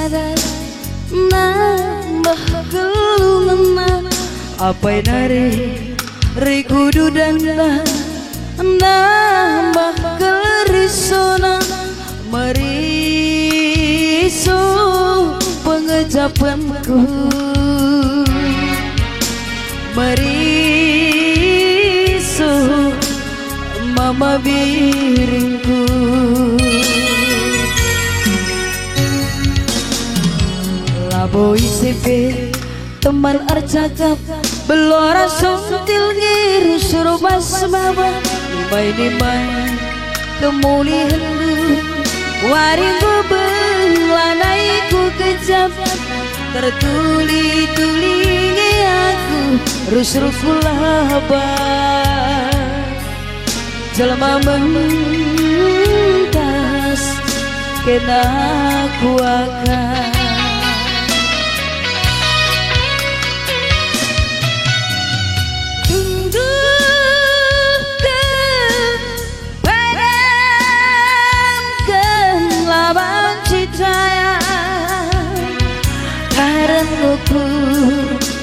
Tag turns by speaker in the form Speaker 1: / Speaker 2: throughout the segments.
Speaker 1: sadar nambah gelungan apa nari rikudu dan nambah kerisona merisu pengejapanku merisu mama biringku laboi sepe teman arcakap belora sontil ngiru suruh bas baba nimai kemulihan waringku belanaiku kejap tertuli-tulingi aku rus-rusku labar jelma mentas kena ku akan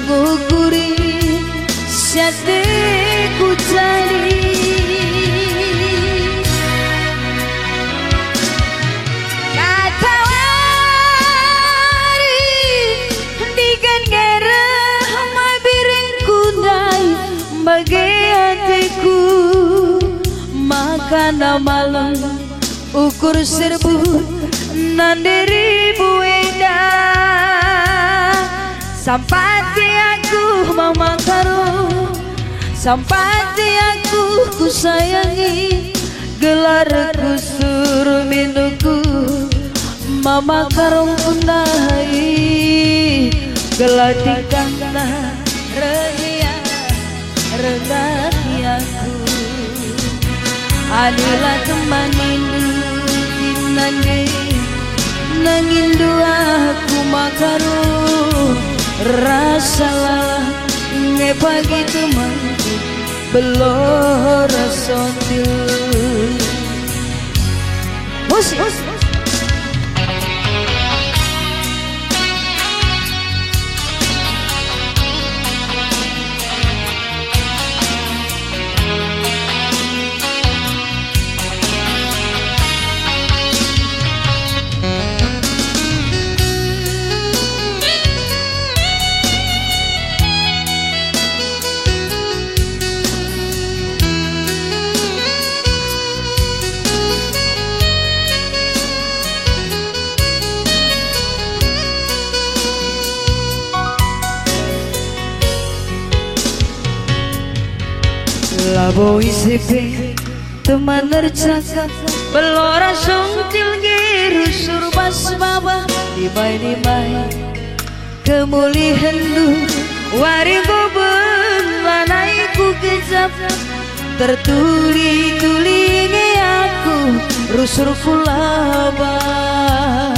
Speaker 1: ngukuri syatiku jadi katawari dikan ngerah mabiringku dai bagi hatiku makan malam ukur serbu nandiri bueda sampati aku mama karo sampati aku ku sayangi gelar kusur minuku mama karo kunai gelar tingkangna reya rendah aku adalah teman indu dinande nangindu aku makaro rasalah ngepagi temanku belora sontil musik laboi sepe teman nercakap belora sontil ngiru surbas baba dimai kemulihan du waringku belanaiku kejap tertuli-tulingi aku rusurku labar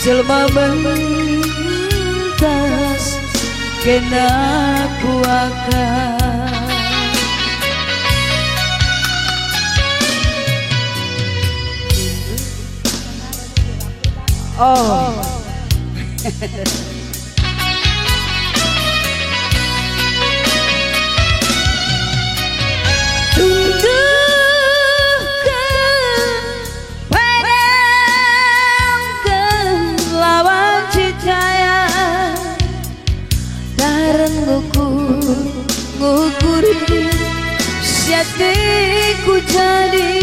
Speaker 1: jelma mentas kena ku akan oh tundukkan padamkan lawan cahaya darah ngukuri syatiku jadi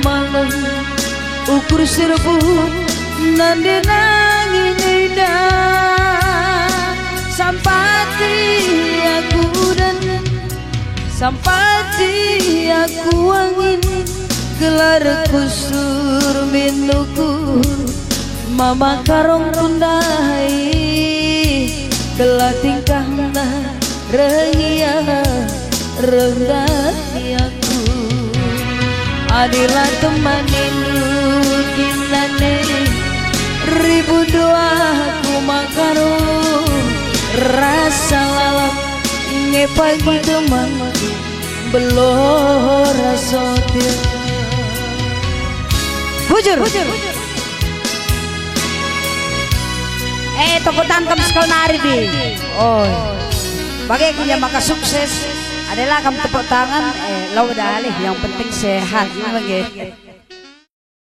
Speaker 1: malam ukur serbu nande nangin indah sampati aku dan sampati aku angin gelar kusur minuku mama karong tundai gelar tingkahna rehia rendah aku adalah teman indu kinane pagi teman belora sotir bujur
Speaker 2: toko tantam sekal nari di bagai punya maka sukses adalah kamu tepuk tangan lau dalih yang penting sehat.